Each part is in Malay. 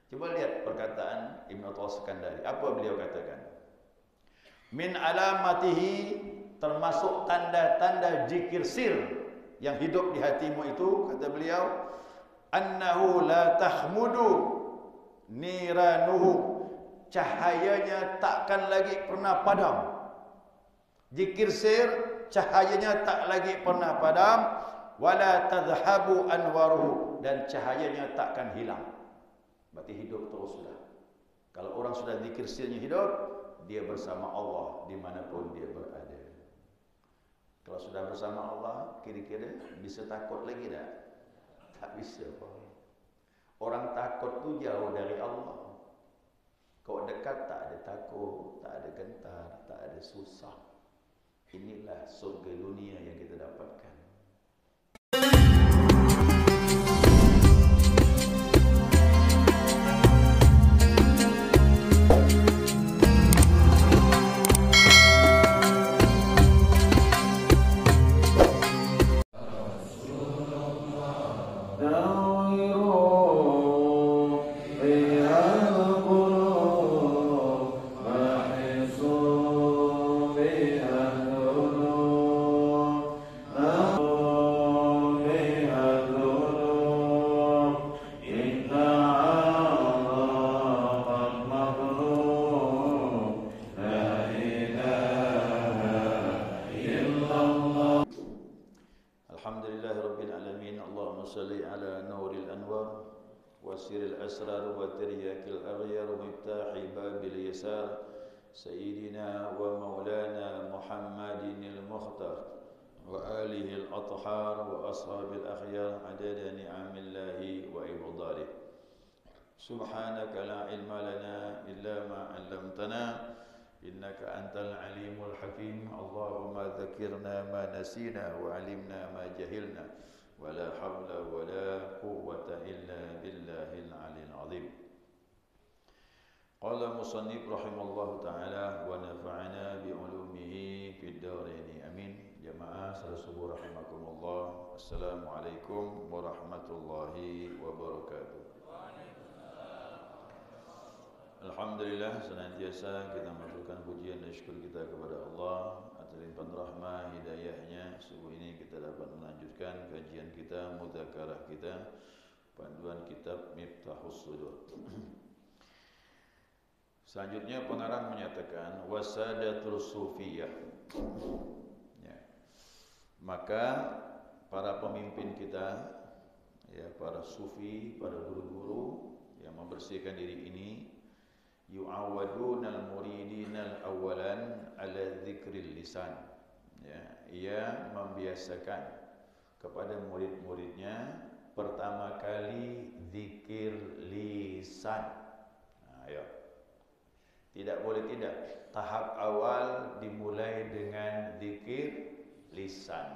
Coba lihat perkataan Ibn Al-Iskandari. Apa beliau katakan? Min alamatihi, termasuk tanda-tanda zikir sir yang hidup di hatimu itu, kata beliau, annahu la tahmudu niranuhu, cahayanya takkan lagi pernah padam. Zikir sir, cahayanya tak lagi pernah padam, wala tadhhabu anwaruhu, dan cahayanya takkan hilang. Berarti hidup terus sudah. Kalau orang sudah zikir sirnya hidup, dia bersama Allah dimanapun dia berada. Kalau sudah bersama Allah, kira-kira bisa takut lagi tak? Tak bisa. Orang takut tu jauh dari Allah. Kau dekat tak ada takut, tak ada gentar, tak ada susah. Inilah surga dunia yang kita dapatkan. سيدنا ومولانا محمد المختار وآله الأطهار وأصحاب الأخيار عدد نعم الله وإفضاله. سبحانك لا علم لنا إلا ما علمتنا إنك أنت العليم الحكيم. اللهم ذكرنا ما نسينا وعلمنا ما جهلنا ولا حول ولا قوة إلا بالله العلي العظيم. Qala musannif rahimallahu ta'ala wa nafa'ana bi'ulumihi fid dharain amin. Jamaah salat subuh rahimakumullah. Assalamualaikum warahmatullahi wabarakatuh. Alhamdulillah, senantiasa kita mengaturkan pujian dan syukur kita kepada Allah atas limpahan rahmah hidayahnya. Subuh ini kita dapat melanjutkan kajian kita, mudzakarah kita, panduan kitab Miftahus Sudur. Selanjutnya pengarang menyatakan wasadatul sufiyah. Ya. Maka para pemimpin kita, ya, para sufi, para guru-guru yang membersihkan diri ini, yu'awadunal muridinal awalan ala dzikril lisan. Ya, ia membiasakan kepada murid-muridnya pertama kali zikir lisan. Nah, ya. Tidak boleh tidak. Tahap awal dimulai dengan zikir lisan.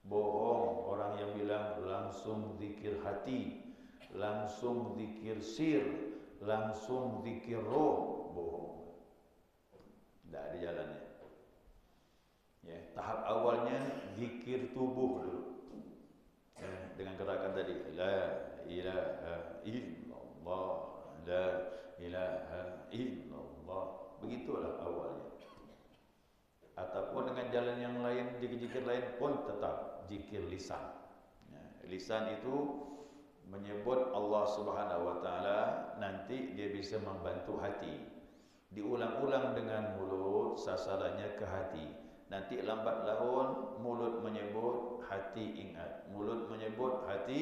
Bohong orang yang bilang langsung zikir hati, langsung zikir sir, langsung zikir roh. Bohong. Tidak ada jalannya. Ya, tahap awalnya zikir tubuh dulu. Ya, dengan gerakan tadi, la ilaha illallah, la ilaha illallah. Begitulah awalnya. Ataupun dengan jalan yang lain, zikir-zikir lain pun tetap zikir lisan. Ya, lisan itu menyebut Allah Subhanahu wa taala, nanti dia bisa membantu hati. Diulang-ulang dengan mulut, sasarannya ke hati. Nanti lambat laun mulut menyebut, hati ingat. Mulut menyebut, hati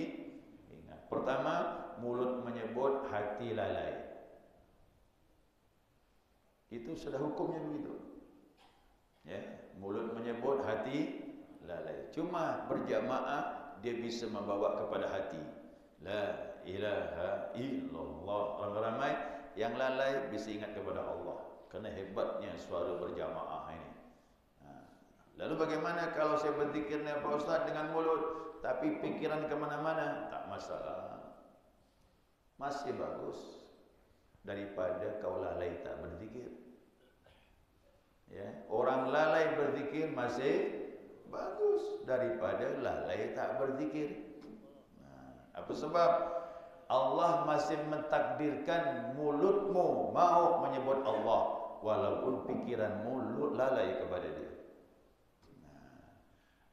ingat. Pertama, mulut menyebut, hati lalai. Itu sudah hukumnya begitu. Ya, mulut menyebut, hati lalai. Cuma berjamaah dia bisa membawa kepada hati. La ilaha illallah. Ramai-ramai yang lalai bisa ingat kepada Allah. Kerana hebatnya suara berjamaah ini. Lalu bagaimana kalau saya berzikirnya Pak Ustaz dengan mulut, tapi pikiran kemana-mana? Tak masalah. Masih bagus daripada kau lalai tak berzikir. Ya, orang lalai berzikir masih bagus daripada lalai tak berzikir. Apa sebab? Allah masih mentakdirkan mulutmu mau menyebut Allah, walaupun pikiran mulut lalai kepada dia.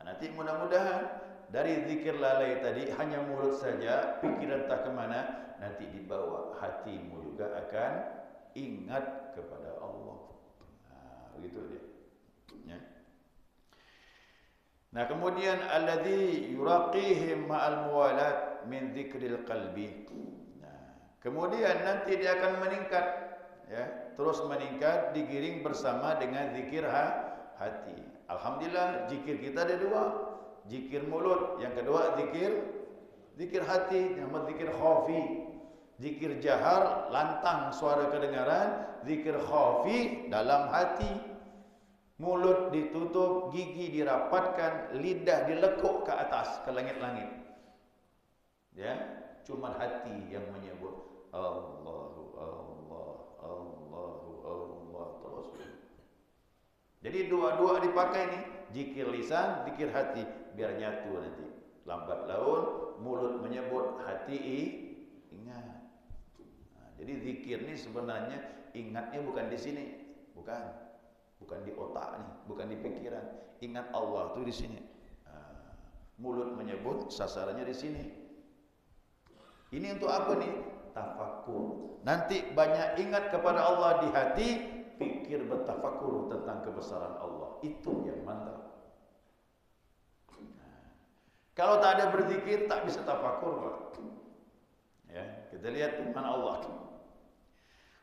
Nanti mudah-mudahan dari zikir lalai tadi hanya mulut saja, pikiran tak kemana, nanti dibawa hatimu juga akan ingat kepada Allah. Begitu dia. Ya. Nah, kemudian alladzi yuraqihim ma'al muwalat min dzikril qalbi. Nah, kemudian nanti dia akan meningkat, ya, terus meningkat digiring bersama dengan zikir hati. Alhamdulillah, zikir kita ada dua. Zikir mulut, yang kedua zikir hati, yang pertama zikir khafi. Zikir jahar, lantang suara kedengaran, zikir khafi dalam hati. Mulut ditutup, gigi dirapatkan, lidah dilekuk ke atas, ke langit-langit. Ya, cuma hati yang menyebut Allahu Allah, Allahu Allah terus. Jadi dua-dua dipakai nih, zikir lisan, zikir hati, biar nyatu nanti. Lambat laun mulut menyebut, hati ingat. Nah, jadi zikir ini sebenarnya ingatnya bukan di sini, bukan di otak nih, bukan di pikiran. Ingat Allah tuh di sini. Nah, mulut menyebut, sasarannya di sini. Ini untuk apa nih? Tafakur. Nanti banyak ingat kepada Allah di hati, pikir bertafakur tentang kebesaran Allah. Itu yang mantap. Nah, kalau tak ada berzikir, tak bisa tafakur, Pak. Ya, kita lihat firman Allah.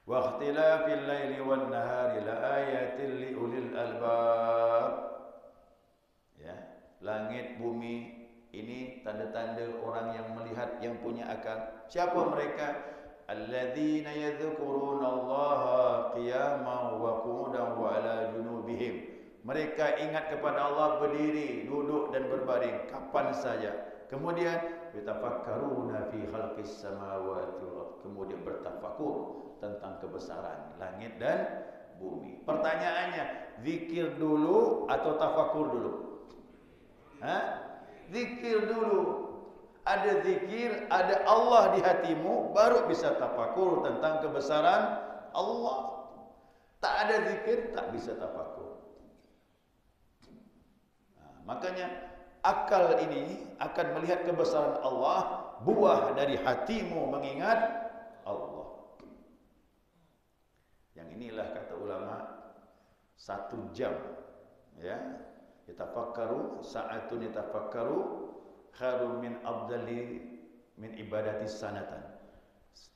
Wa ikhtilafil laili wan nahari la ayatin li ulil albab. Ya, langit bumi ini tanda-tanda orang yang melihat, yang punya akal. Siapa mereka? Alladzina yadhkuruna Allaha qiyaman wa qu'udan wa ala junubihim. Mereka ingat kepada Allah berdiri, duduk dan berbaring kapan saja. Kemudian yatafakkaruna fi khalqis samawati wal ardh. Kemudian bertafakur tentang kebesaran langit dan bumi. Pertanyaannya, zikir dulu atau tafakur dulu? Zikir dulu. Ada zikir, ada Allah di hatimu, baru bisa tafakur tentang kebesaran Allah. Tak ada zikir, tak bisa tafakur. Nah, makanya akal ini akan melihat kebesaran Allah, buah dari hatimu mengingat Allah. Yang inilah kata ulama, 1 jam, ya, yatafakkaru sa'atun yatafakkaru khairun min afdali min ibadati sanatan.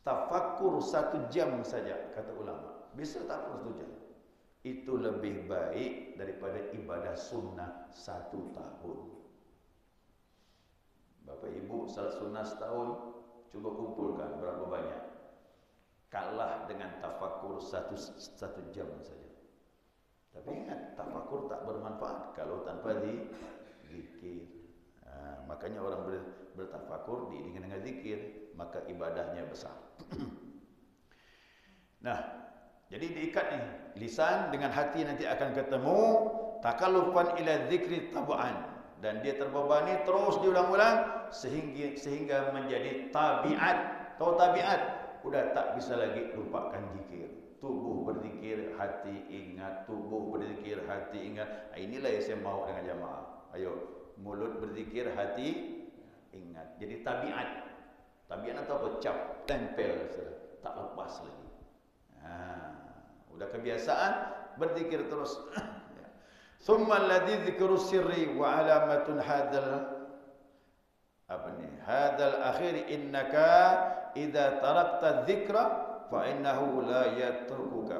Tafakkur 1 jam saja, kata ulama. Bisa tafakkur 1 jam. Itu lebih baik daripada ibadah sunnah 1 tahun. Bapak Ibu, salat sunnah setahun, coba kumpulkan berapa banyak. Kalah dengan tafakkur 1 jam saja. Tapi ingat, tafakkur tak bermanfaat kalau tanpa zikir. Nah, makanya orang bertafakur diiringi dengan zikir, maka ibadahnya besar. Nah, jadi diikat nih, lisan dengan hati nanti akan ketemu, takallufan ila dzikri tab'an, dan dia terbebani terus diulang-ulang sehingga menjadi tabiat. Tahu tabiat? Udah tak bisa lagi lupakan zikir. Tubuh berzikir, hati ingat, tubuh berzikir, hati ingat. Nah, inilah yang saya mau dengan jamaah. Ayo, mulut berzikir, hati ingat. Jadi tabiat. Tabiat atau apa? Cap, tempel, tak lepas lagi. Nah, udah kebiasaan berzikir terus. Tsumma alladzi dzikru sirri wa alamatun hadzal hadzal akhir innaka idza tarakta dzikra fa innahu la yatrukuka.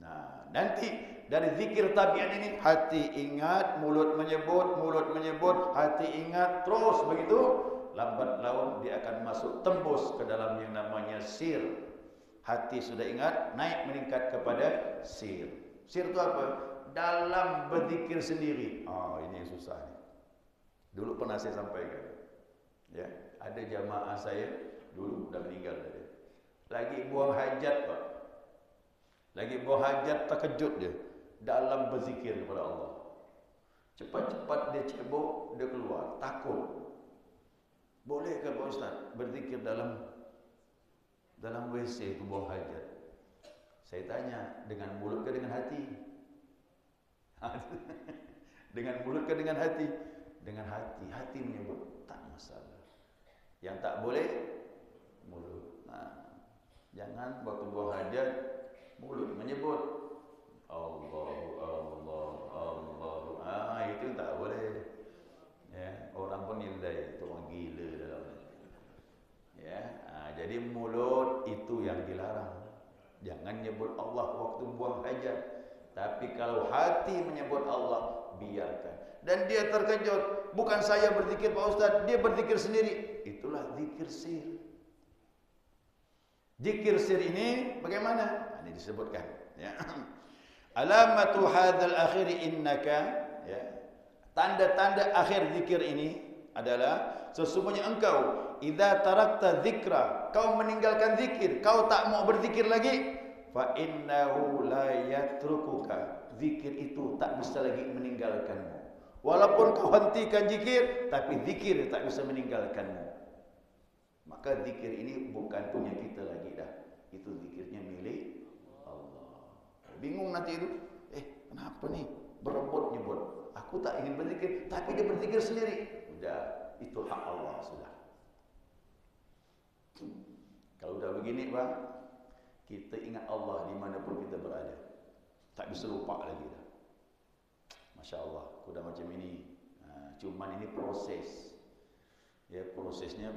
Nah, nanti dari zikir tabiat ini, hati ingat, mulut menyebut, hati ingat, terus begitu, lambat laun dia akan masuk tembus ke dalam yang namanya sir. Hati sudah ingat, naik meningkat kepada sir. Sir itu apa? Dalam berzikir sendiri. Oh, ini yang susah nih. Dulu pernah saya sampaikan. Ya, ada jamaah saya dulu udah meninggal tadi. Lagi buang hajat, Pak. Lagi buang hajat, terkejut dia dalam berzikir kepada Allah. Cepat-cepat dia cebok, dia keluar, takut. Bolehkah Pak Ustaz berzikir dalam dalam WC itu buang hajat. Saya tanya, dengan mulut ke dengan hati? Dengan mulut ke dengan hati? Dengan hati. Hati menyebut, tak masalah. Yang tak boleh, mulut. Nah, jangan waktu buang hajat, mulut menyebut Allah, Allah, Allah. Itu tak boleh. Ya, orang pun nilai itu orang gila dalam. Ya, jadi mulut itu yang dilarang. Jangan nyebut Allah waktu buang hajat. Tapi kalau hati menyebut Allah, biarkan. Dan dia terkejut. Bukan saya berzikir Pak Ustaz, dia berzikir sendiri. Itulah zikir sir. Zikir sir ini bagaimana? Ini disebutkan. Ya. Alamatu hadzal akhir innaka. Ya. Tanda-tanda akhir zikir ini adalah sesungguhnya engkau idza tarakta dzikra, kau meninggalkan zikir, kau tak mau berzikir lagi, fa innahu la yatrukuka, zikir itu tak bisa lagi meninggalkanmu. Walaupun kau hentikan zikir, tapi zikir tak bisa meninggalkanmu. Maka zikir ini bukan punya kita lagi dah. Itu zikirnya milik Allah. Bingung nanti itu, kenapa nih berebut nyebut? Aku tak ingin berzikir, tapi dia berzikir sendiri. Udah, itu hak Allah sudah. Kalau udah begini Pak, kita ingat Allah dimanapun kita berada. Tak bisa lupa lagi dah. Masya Allah, kuda macam ini. Cuman ini proses. Ya, prosesnya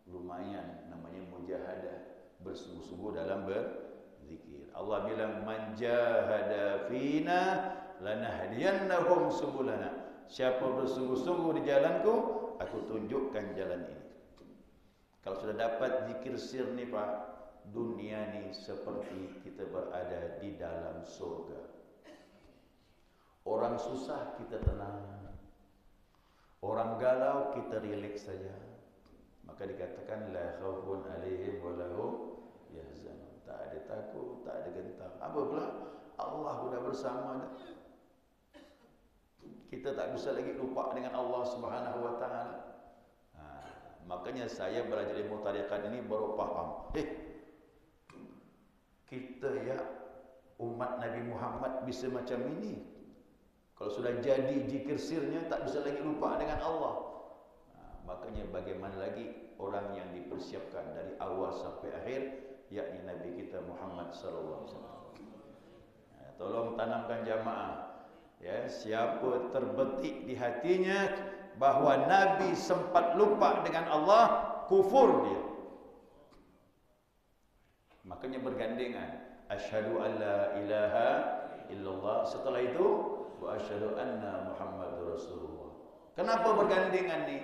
lumayan, namanya mujahadah, bersungguh-sungguh dalam berzikir. Allah bilang man jahada fina lanahdiyannahum subulana. Siapa bersungguh-sungguh di jalanku, aku tunjukkan jalan ini. Kalau sudah dapat zikir sir ni Pak, dunia ni seperti kita berada di dalam surga. Orang susah kita tenang, orang galau kita rileks saja. Maka dikatakan la khaufun alaihim wa lahum yahzanun. Tak ada takut, tak ada gentar. Apa pula? Allah sudah bersama. Kita tak bisa lagi lupa dengan Allah Subhanahu wa taala. Makanya saya belajar ilmu tarikat ini baru faham. Kita ya umat Nabi Muhammad bisa macam ini. Kalau sudah jadi zikir sirnya tak bisa lagi lupa dengan Allah. Makanya bagaimana lagi orang yang dipersiapkan dari awal sampai akhir, yakni Nabi kita Muhammad sallallahu alaihi wasallam. Tolong tanamkan jamaah. Ya, siapa terbetik di hatinya bahwa Nabi sempat lupa dengan Allah, kufur dia. Makanya bergandengan asyhadu an la ilaha illallah, setelah itu wa asyhadu anna Muhammadur Rasulullah. Kenapa bergandengan ni?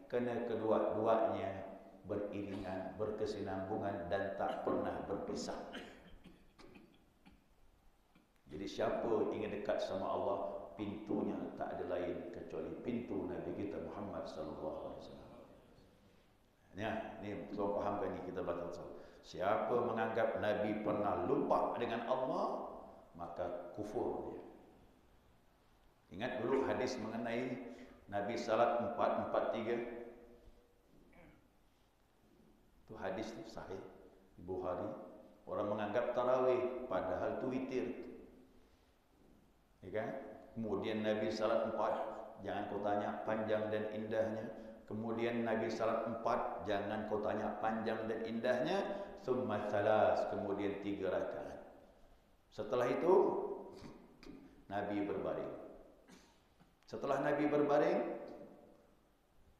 Kerana kedua-duanya beriringan, berkesinambungan dan tak pernah berpisah. Jadi siapa ingin dekat sama Allah, pintunya tak ada lain kecuali pintu Nabi kita Muhammad sallallahu alaihi wasallam. Ya, ni tolong fahamkan ni kita baca. Siapa menganggap Nabi pernah lupa dengan Allah, maka kufur dia. Ingat dulu hadis mengenai Nabi salat 4-4-3. Itu hadis tu sahih di Bukhari. Orang menganggap tarawih padahal tu witir. Ya kan? Kemudian Nabi salat 4, jangan kau tanya panjang dan indahnya. Kemudian Nabi salat 4, jangan kau tanya panjang dan indahnya. Tsumma salas, kemudian 3 rakaat. Setelah itu Nabi berbaring. Setelah Nabi berbaring,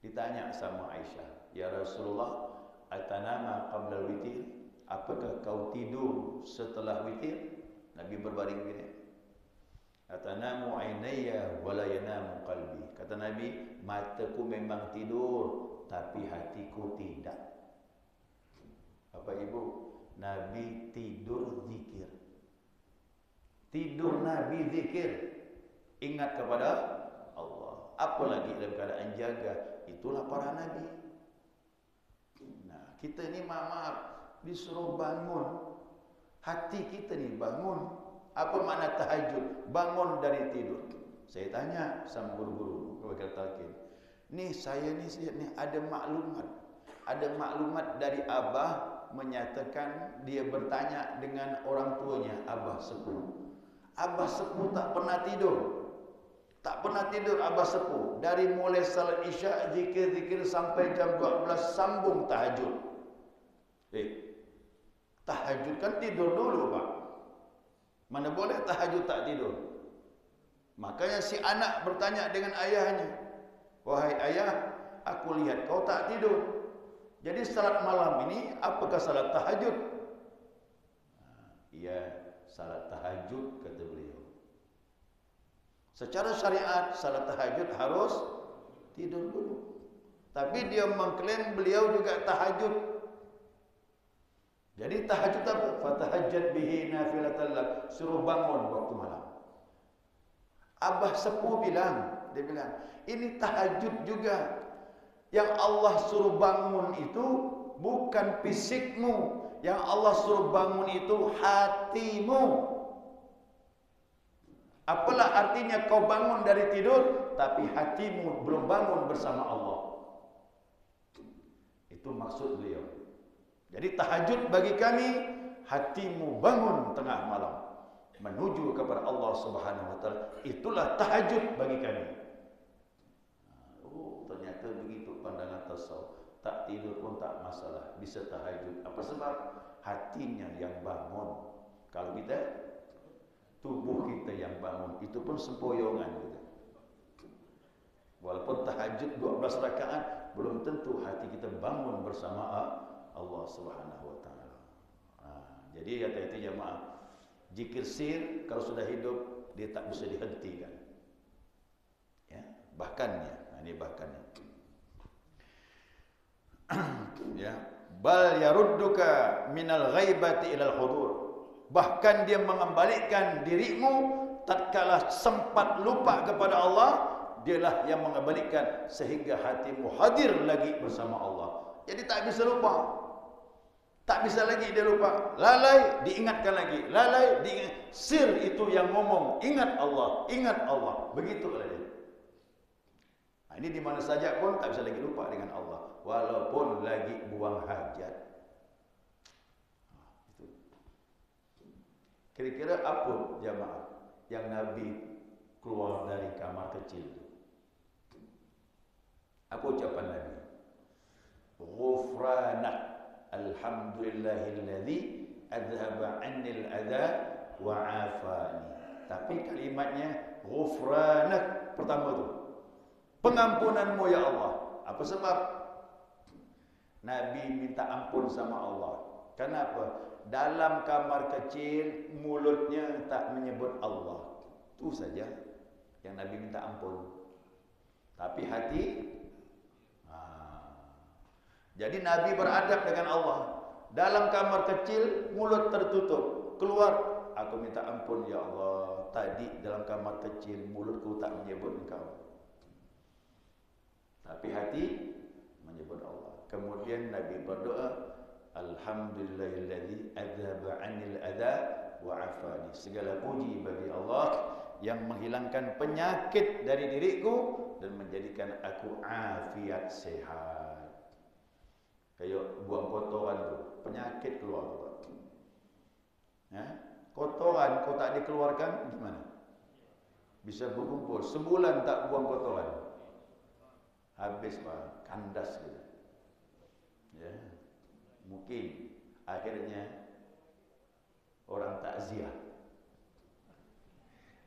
ditanya sama Aisyah, "Ya Rasulullah, atanama qabla witir? Apakah kau tidur setelah witir?" Nabi berbaring begini. Atanamu ainayya wa la yanamu qalbi. Kata Nabi, mataku memang tidur, tapi hatiku tidak. Bapak Ibu, Nabi tidur zikir. Tidur Nabi zikir. Ingat kepada Allah. Apalagi dalam keadaan jaga. Itulah para Nabi. Nah, kita ni maaf disuruh bangun. Hati kita ni bangun. Apa makna tahajud? Bangun dari tidur. Saya tanya sama guru-guru wakil talqin. Ni saya ni ada maklumat. Ada maklumat dari Abah menyatakan dia bertanya dengan orang tuanya, Abah Sepuh. Abah Sepuh tak pernah tidur. Tak pernah tidur Abah Sepuh. Dari mulai salat Isya, zikir-zikir sampai jam 12 sambung tahajud. Tahajud kan tidur dulu, Pak. Mana boleh tahajud tak tidur. Makanya si anak bertanya dengan ayahnya, wahai ayah, aku lihat kau tak tidur. Jadi salat malam ini apakah salat tahajud? Iya, salat tahajud, kata beliau. Secara syariat salat tahajud harus tidur dulu. Tapi dia mengklaim beliau juga tahajud. Jadi tahajud apa? Fatahajjat bihi nafilatan lak, suruh bangun waktu malam. Abah Sepuh bilang, dia bilang, ini tahajud juga. Yang Allah suruh bangun itu bukan fisikmu, yang Allah suruh bangun itu hatimu. Apalah artinya kau bangun dari tidur tapi hatimu belum bangun bersama Allah. Itu maksud beliau. Jadi tahajud bagi kami, hatimu bangun tengah malam menuju kepada Allah Subhanahu wa taala. Itulah tahajud bagi kami. Oh, ternyata begitu pandangan tasawuf. Tak tidur pun tak masalah, bisa tahajud. Apa sebab? Hatinya yang bangun. Kalau kita, tubuh kita yang bangun, itu pun sempoyongan kita. Walaupun tahajud 12 rakaat, belum tentu hati kita bangun bersama Allah Subhanahu wa taala. Jadi hati-hati jemaah. Zikir sir kalau sudah hidup dia tak bisa dihentikan. Ya, bahkannya, ini bahkannya. Ya, bal yarudduka minal ghaibati ilal hudur. Bahkan dia mengembalikan dirimu tatkala sempat lupa kepada Allah, dialah yang mengembalikan sehingga hatimu hadir lagi bersama Allah. Jadi tak bisa lupa. Tak bisa lagi dia lupa. Lalai diingatkan lagi. Lalai diingat. Sir itu yang ngomong, ingat Allah, ingat Allah. Begitu kalau dia. Nah, ini di mana saja pun tak bisa lagi lupa dengan Allah. Walaupun lagi buang hajat. Kira-kira apa jamaah yang Nabi keluar dari kamar kecil? Apa ucapan Nabi? Ghufranak. Alhamdulillahilladzi adhaba 'annil adha wa 'afani. Tapi kalimatnya ghufranak pertama tu. Pengampunanmu ya Allah. Apa sebab? Nabi minta ampun sama Allah. Kenapa? Dalam kamar kecil mulutnya tak menyebut Allah. Itu saja yang Nabi minta ampun. Tapi hati jadi Nabi beradab dengan Allah. Dalam kamar kecil, mulut tertutup. Keluar, aku minta ampun ya Allah. Tadi dalam kamar kecil, mulutku tak menyebut engkau. Tapi hati menyebut Allah. Kemudian Nabi berdoa, Alhamdulillahilladzi adhaba 'anil adha wa 'afani. Segala puji bagi Allah yang menghilangkan penyakit dari diriku dan menjadikan aku afiat sehat. Kayak buang kotoran tu, penyakit keluar tu. Ya? Kotoran kau tak dikeluarkan gimana? Bisa berkumpul. Sebulan tak buang kotoran, habis Pak, kandas gitu. Ya. Mungkin akhirnya orang takziah.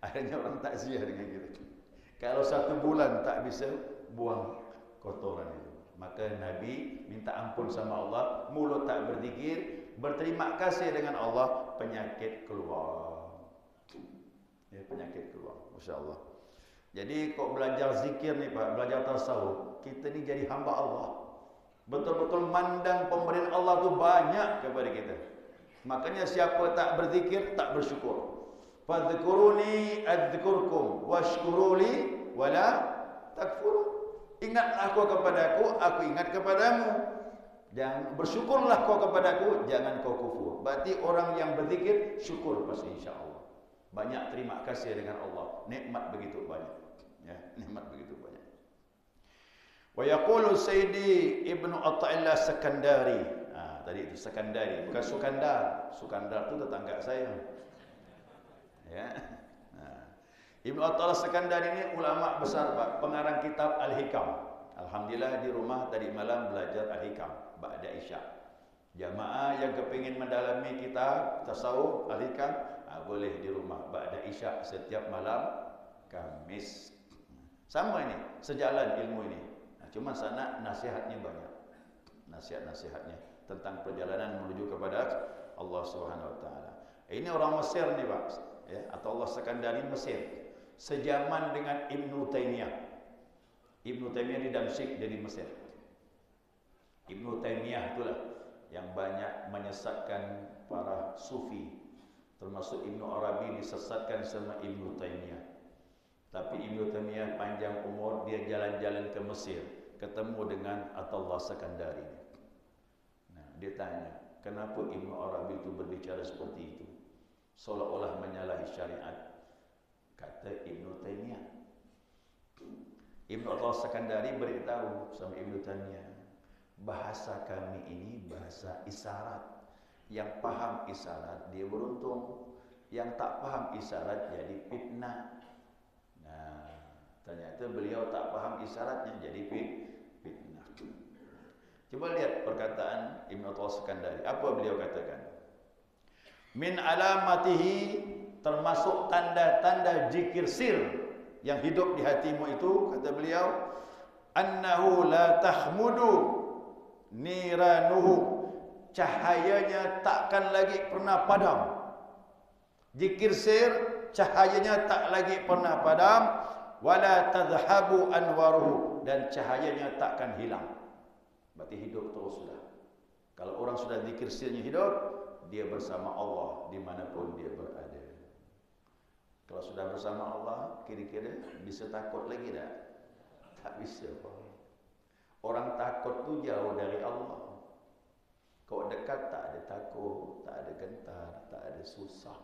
Akhirnya orang takziah dengan kita. Kalau 1 bulan tak bisa buang kotoran itu, maka Nabi minta ampun sama Allah, mulut tak berzikir, berterima kasih dengan Allah, penyakit keluar. Ya, penyakit keluar. Masya Allah. Jadi kok belajar zikir nih Pak, belajar tasawuf, kita ni jadi hamba Allah. Betul-betul mandang pemberian Allah tu banyak kepada kita. Makanya siapa tak berzikir, tak bersyukur. Fadhkuruni adzkurkum washkuruli wala takfurun. Ingatlah kau kepadaku, aku ingat kepadamu. Dan bersyukurlah kau kepadaku, jangan kau kufur. Berarti orang yang berzikir syukur pasti insya-Allah. Banyak terima kasih dengan Allah. Nikmat begitu banyak. Ya, nikmat begitu banyak. Wa yaqulu Sayyidi Ibnu Athaillah Sakandari. tadi itu Sekandari, bukan Sukandar. Sukandar itu tetangga saya. Ya. Ibnu Athaillah Sekandari ini ulama besar Pak, pengarang kitab Al-Hikam. Alhamdulillah di rumah tadi malam belajar Al-Hikam ba'da Isya. Jamaah yang kepingin mendalami kitab tasawuf Al-Hikam, boleh di rumah ba'da Isya setiap malam Kamis. Sama ini, sejalan ilmu ini. Cuma sana nasihatnya banyak. Nasihat-nasihatnya tentang perjalanan menuju kepada Allah Subhanahu wa taala. Ini orang Mesir nih, Pak, ya, atau Allah Sekandari Mesir. Sejaman dengan Ibnu Taimiyah. Ibnu Taimiyah di Damsyik dari Mesir. Ibnu Taimiyah itulah yang banyak menyesatkan para sufi, termasuk Ibnu Arabi disesatkan sama Ibnu Taimiyah. Tapi Ibnu Taimiyah panjang umur, dia jalan-jalan ke Mesir, ketemu dengan Athaillah Sekandari. Nah, dia tanya, kenapa Ibnu Arabi itu berbicara seperti itu? Seolah-olah menyalahi syariat. Kata Ibnu Taimiyah. Ibnu Athaillah Sekandari beritahu sama Ibnu Taimiyah, bahasa kami ini bahasa isyarat. Yang paham isyarat dia beruntung, yang tak paham isyarat jadi fitnah. Nah, ternyata beliau tak paham isyaratnya jadi fitnah. Coba lihat perkataan Ibnu Athaillah Sekandari. Apa beliau katakan? Min alamatihi, termasuk tanda-tanda zikir sir yang hidup di hatimu itu, kata beliau, annahu la tahmudu niranuhu, cahayanya takkan lagi pernah padam. Zikir sir, cahayanya tak lagi pernah padam, wala tadhhabu anwaruhu, dan cahayanya takkan hilang. Berarti hidup terus sudah. Kalau orang sudah zikir sirnya hidup, dia bersama Allah dimanapun dia berada. Kalau sudah bersama Allah, kira-kira bisa takut lagi tak? Tak bisa. Orang takut tu jauh dari Allah. Kau dekat tak ada takut, tak ada gentar, tak ada susah.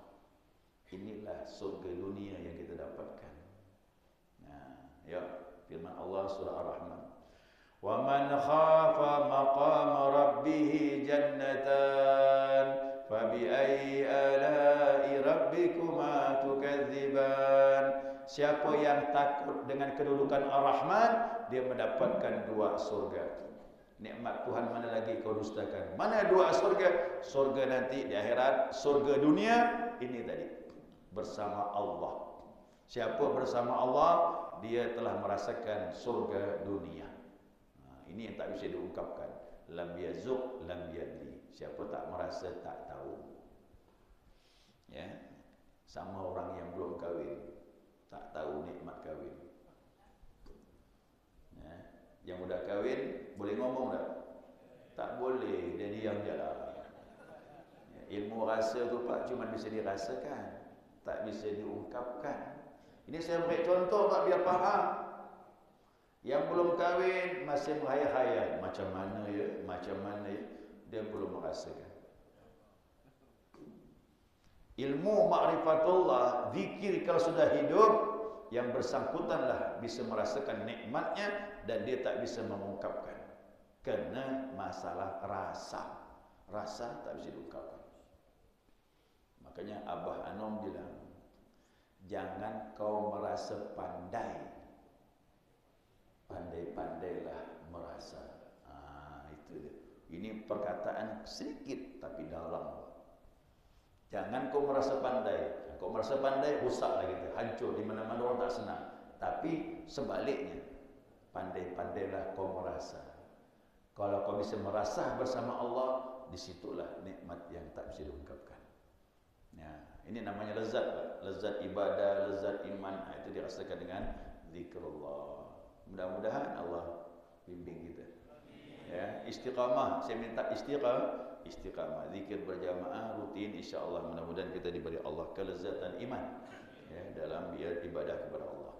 Inilah surga dunia yang kita dapatkan. Nah, ya, firman Allah surah Ar-Rahman. Wa man khafa maqama rabbih jannatan fabi ayyi ala'i rabbikuma tukadziban. Siapa yang takut dengan kedudukan Ar-Rahman, dia mendapatkan dua surga. Nikmat Tuhan mana lagi kau dustakan? Mana dua surga? Surga nanti di akhirat, surga dunia ini tadi bersama Allah. Siapa bersama Allah, dia telah merasakan surga dunia. Nah, ini yang tak bisa diungkapkan. Lam yazuk lam yadri. Siapa tak merasa tak tahu. Ya, sama orang yang belum kahwin, tak tahu nikmat kahwin. Ya, yang udah kahwin boleh ngomong tak? Tak boleh, dia diam je lah. Ya, ilmu rasa tu Pak cuma bisa dirasakan, tak bisa diungkapkan. Ini saya beri contoh Pak biar faham. Yang belum kahwin masih menghayal-hayal macam mana ya, dia belum merasakan. Ilmu ma'rifatullah, zikir kalau sudah hidup, yang bersangkutanlah bisa merasakan nikmatnya dan dia tak bisa mengungkapkan. Kerana masalah rasa. Rasa tak bisa diungkapkan. Makanya Abah Anom bilang, jangan kau merasa pandai. Pandai-pandailah merasa. Itu dia. Ini perkataan sedikit tapi dalam. Jangan kau merasa pandai. Kau merasa pandai, rusaklah gitu, hancur di mana-mana orang tak senang. Tapi sebaliknya, pandai-pandailah kau merasa. Kalau kau bisa merasa bersama Allah, disitulah nikmat yang tak bisa diungkapkan. Ya, ini namanya lezat, Pak. Lezat ibadah, lezat iman. Itu dirasakan dengan zikrullah. Mudah-mudahan Allah bimbing kita. Ya, istiqamah. Saya minta istiqamah, zikir berjamaah rutin, insya-Allah mudah-mudahan kita diberi Allah kelezatan iman ya dalam ibadah kepada Allah.